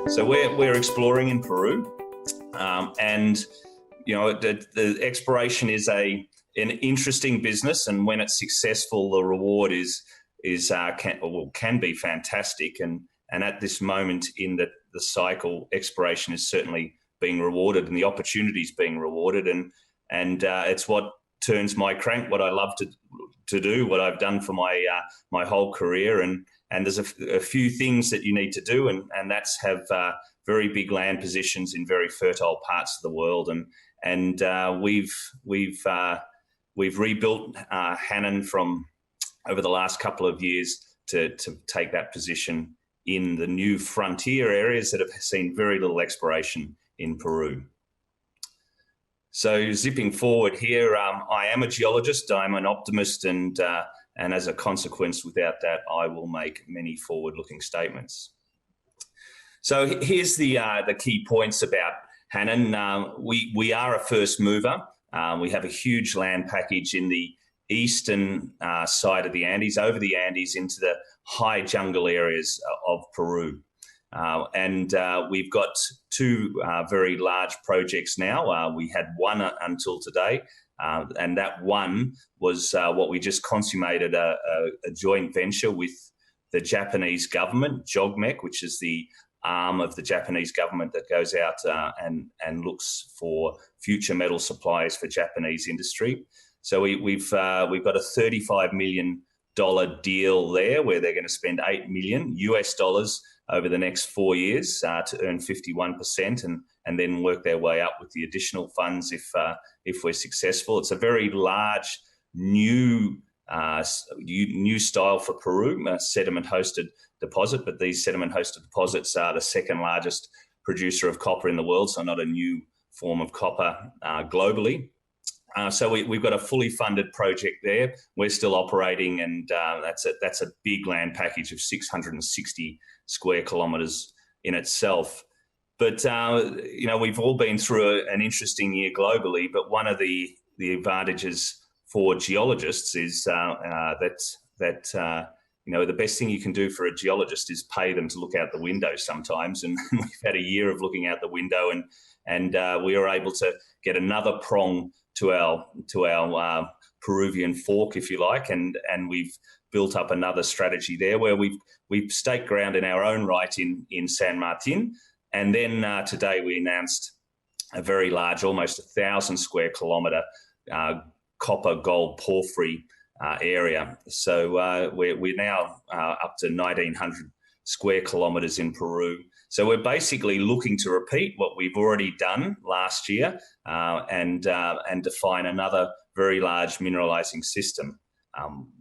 So we're exploring in Peru, and the exploration is an interesting business, and when it's successful, the reward can be fantastic. And at this moment in the cycle, exploration is certainly being rewarded, and the opportunities being rewarded, and it's what turns my crank, what I love to do, what I've done for my whole career. And there's a few things that you need to do, and that's have very big land positions in very fertile parts of the world. And we've rebuilt Hannan from over the last couple of years to take that position in the new frontier areas that have seen very little exploration in Peru. So zipping forward here, I am a geologist, I'm an optimist, and as a consequence, without that, I will make many forward-looking statements. So here's the key points about Hannan. We are a first mover. We have a huge land package in the eastern side of the Andes, over the Andes into the high jungle areas of Peru. And we've got two very large projects now. We had one until today, and that one was what we just consummated a joint venture with the Japanese government, JOGMEC, which is the arm of the Japanese government that goes out and looks for future metal supplies for Japanese industry. So we've got a $35 million deal there, where they're going to spend $8 million over the next 4 years to earn 51%, and then work their way up with the additional funds if we're successful. It's a very large new style for Peru, a sediment-hosted deposit, but these sediment-hosted deposits are the second largest producer of copper in the world, so not a new form of copper globally. So we've got a fully funded project there. We're still operating, and that's a big land package of 660 square kilometres in itself. But we've all been through an interesting year globally. But one of the advantages for geologists is that the best thing you can do for a geologist is pay them to look out the window sometimes. And we've had a year of looking out the window, and we were able to get another prong to our Peruvian fork, if you like, and we've built up another strategy there where we've staked ground in our own right in San Martin, and then today we announced a very large, almost 1,000 square kilometre copper gold porphyry area. So we're now up to 1,900 square kilometres in Peru. So we're basically looking to repeat what we've already done last year and define another very large mineralising system.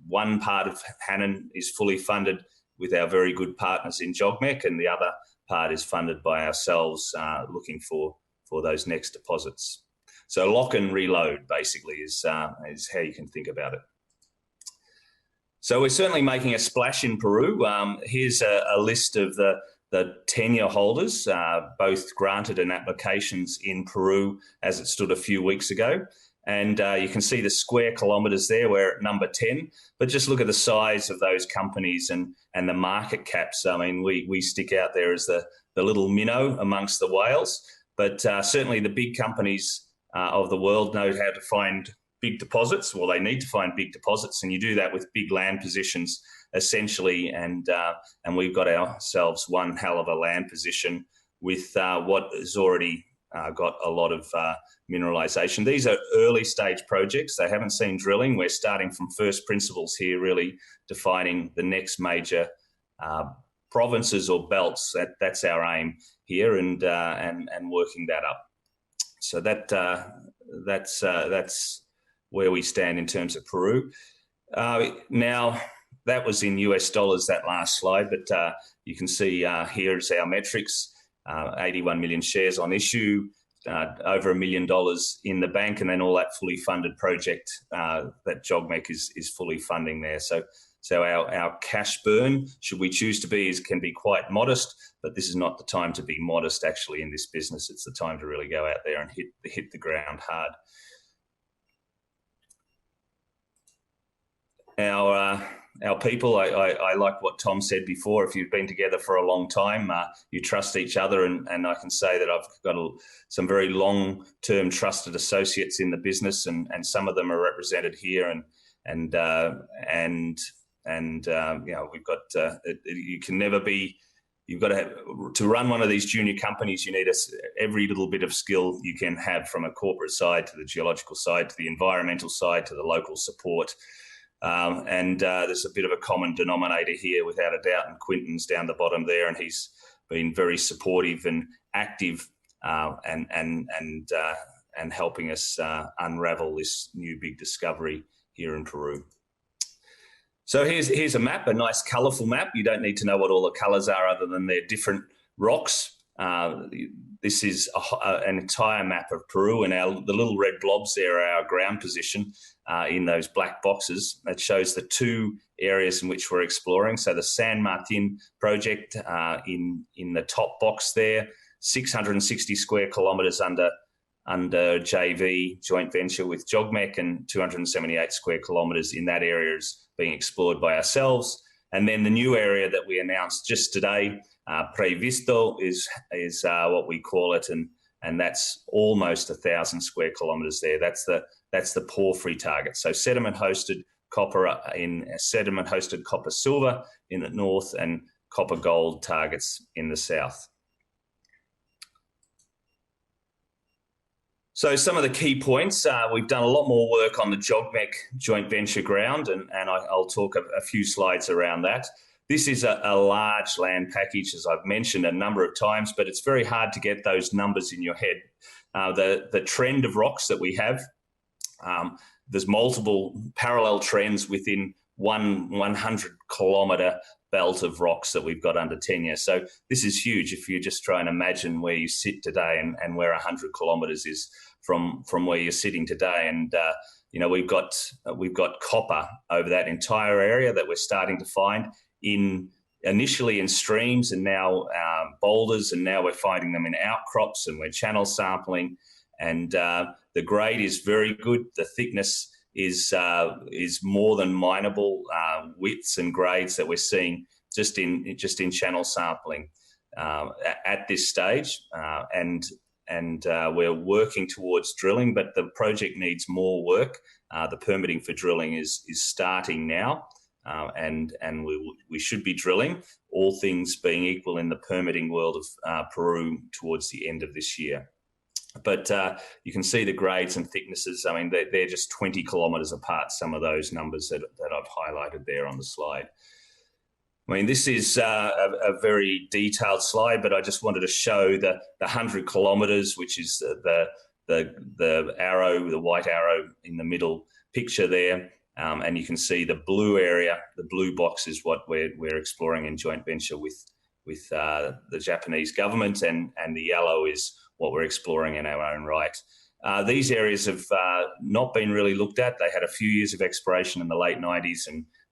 One part of Hannan is fully funded with our very good partners in JOGMEC, and the other part is funded by ourselves, looking for those next deposits. So lock and reload basically is how you can think about it. So we're certainly making a splash in Peru. Here's a list of the tenure holders, both granted and applications in Peru as it stood a few weeks ago. And you can see the square kilometres there. We're at number 10. But just look at the size of those companies and the market caps. I mean, we stick out there as the little minnow amongst the whales. But certainly the big companies of the world know how to find big deposits. Well, they need to find big deposits, and you do that with big land positions, essentially. And we've got ourselves one hell of a land position with what has already got a lot of mineralisation. These are early stage projects. They haven't seen drilling. We're starting from first principles here, really defining the next major provinces or belts. That's our aim here, and working that up. So that's where we stand in terms of Peru. Now, that was in US dollars, that last slide, but you can see here's our metrics, 81 million shares on issue, over $1 million in the bank, and then all that fully funded project that JOGMEC is fully funding there. So our cash burn, should we choose to be, can be quite modest, but this is not the time to be modest actually in this business. It's the time to really go out there and hit the ground hard. our people. I like what Tom said before. If you've been together for a long time, you trust each other, and I can say that I've got some very long-term trusted associates in the business, and some of them are represented here, and you know, we've got you can never be. You've got to run one of these junior companies. You need every little bit of skill you can have, from a corporate side to the geological side to the environmental side to the local support. There's a bit of a common denominator here, without a doubt, and Quinton's down the bottom there, and he's been very supportive and active, and helping us unravel this new big discovery here in Peru. So here's a map, a nice colourful map. You don't need to know what all the colours are, other than they're different rocks. This is an entire map of Peru, and the little red blobs there are our ground position in those black boxes. That shows the two areas in which we're exploring. So the San Martin project in the top box there, 660 square kilometres under JV, joint venture with JOGMEC, and 278 square kilometres in that area is being explored by ourselves. And then the new area that we announced just today, Previsto, is what we call it, and that's almost 1,000 square kilometres there. That's the porphyry target. So sediment-hosted copper sediment-hosted copper silver in the north, and copper gold targets in the south. So some of the key points, we've done a lot more work on the JOGMEC joint venture ground, and I'll talk a few slides around that. This is a large land package, as I've mentioned a number of times, but it's very hard to get those numbers in your head. The trend of rocks that we have, there's multiple parallel trends within 100-kilometre belt of rocks that we've got under tenure. So this is huge if you just try and imagine where you sit today and where 100 kilometres is from where you're sitting today. And you know, we've got copper over that entire area that we're starting to find initially in streams, and now boulders, and now we're finding them in outcrops, and we're channel sampling, and the grade is very good. The thickness is more than mineable widths and grades that we're seeing just in channel sampling at this stage, and we're working towards drilling, but the project needs more work. The permitting for drilling is starting now, and we should be drilling, all things being equal in the permitting world of Peru, towards the end of this year. But you can see the grades and thicknesses. I mean, they're just 20 kilometres apart, some of those numbers that I've highlighted there on the slide. I mean, this is a very detailed slide, but I just wanted to show the 100 kilometres, which is the arrow, the white arrow in the middle picture there. And you can see the blue area, the blue box is what we're exploring in joint venture with the Japanese government, and the yellow is what we're exploring in our own right. These areas have not been really looked at. They had a few years of exploration in the late 90s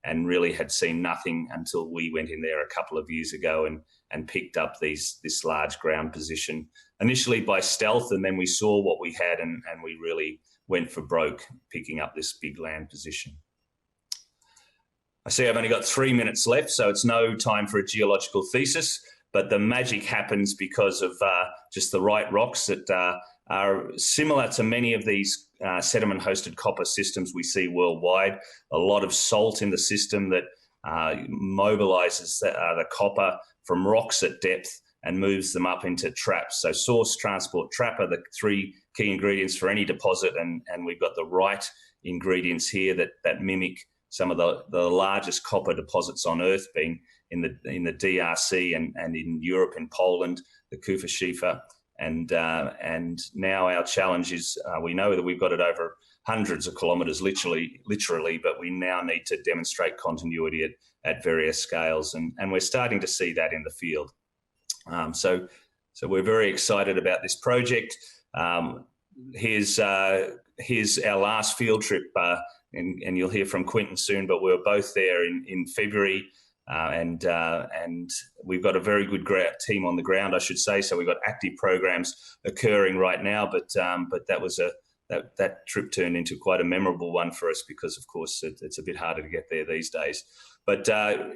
and really had seen nothing until we went in there a couple of years ago and picked up this large ground position, initially by stealth, and then we saw what we had and we really went for broke picking up this big land position. I see I've only got 3 minutes left, so it's no time for a geological thesis, but the magic happens because of just the right rocks that are similar to many of these sediment-hosted copper systems we see worldwide. A lot of salt in the system that mobilizes the copper from rocks at depth and moves them up into traps. So source, transport, trap are the three key ingredients for any deposit, and we've got the right ingredients here that mimic some of the largest copper deposits on Earth, being in the DRC and in Europe, in Poland, the Kufa-Schiefer. And now our challenge is we know that we've got it over hundreds of kilometres, literally, but we now need to demonstrate continuity at various scales, and we're starting to see that in the field. So we're very excited about this project. Here's our last field trip, and you'll hear from Quinton soon, but we were both there in February. And we've got a very good team on the ground, I should say. So we've got active programs occurring right now, but that was that trip turned into quite a memorable one for us because, of course, it's a bit harder to get there these days. But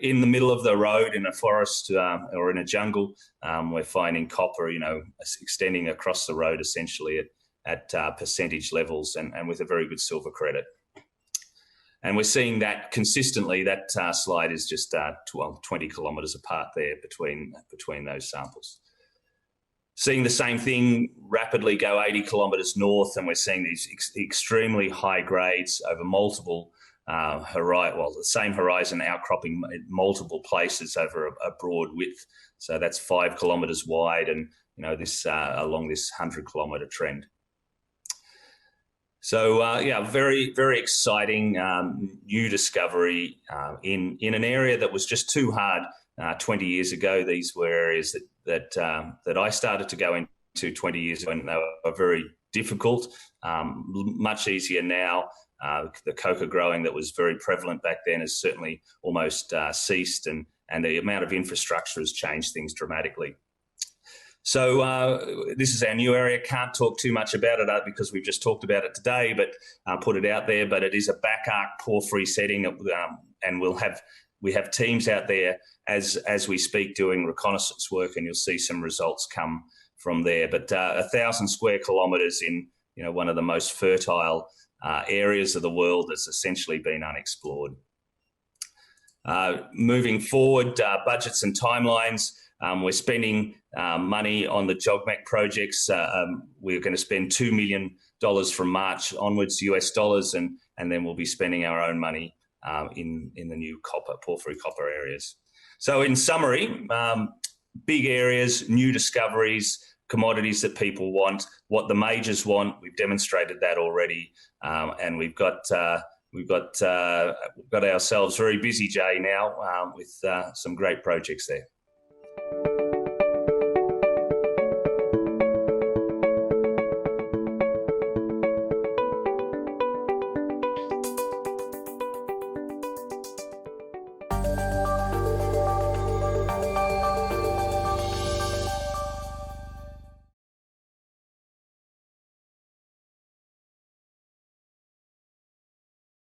in the middle of the road, in a forest or in a jungle, we're finding copper, extending across the road essentially at percentage levels and with a very good silver credit. And we're seeing that consistently. That slide is just 20 kilometres apart there between those samples. Seeing the same thing rapidly go 80 kilometres north, and we're seeing these extremely high grades over multiple the same horizon outcropping in multiple places over a broad width. So that's 5 kilometres wide, and this along this 100-kilometre trend. So very, very exciting new discovery in an area that was just too hard 20 years ago. These were areas that I started to go into 20 years ago, and they were very difficult. Much easier now. The coca growing that was very prevalent back then has certainly almost ceased, and the amount of infrastructure has changed things dramatically. So this is our new area. Can't talk too much about it because we've just talked about it today, but put it out there. But it is a back arc porphyry setting, and we have teams out there as we speak doing reconnaissance work, and you'll see some results come from there. But 1,000 square kilometres in one of the most fertile areas of the world that's essentially been unexplored. Moving forward, budgets and timelines. We're spending money on the JOGMEC projects. We're going to spend $2 million from March onwards, US dollars, and then we'll be spending our own money in the new porphyry copper areas. So in summary, big areas, new discoveries, commodities that people want, what the majors want. We've demonstrated that already, and we've got ourselves very busy, Jay, now with some great projects there.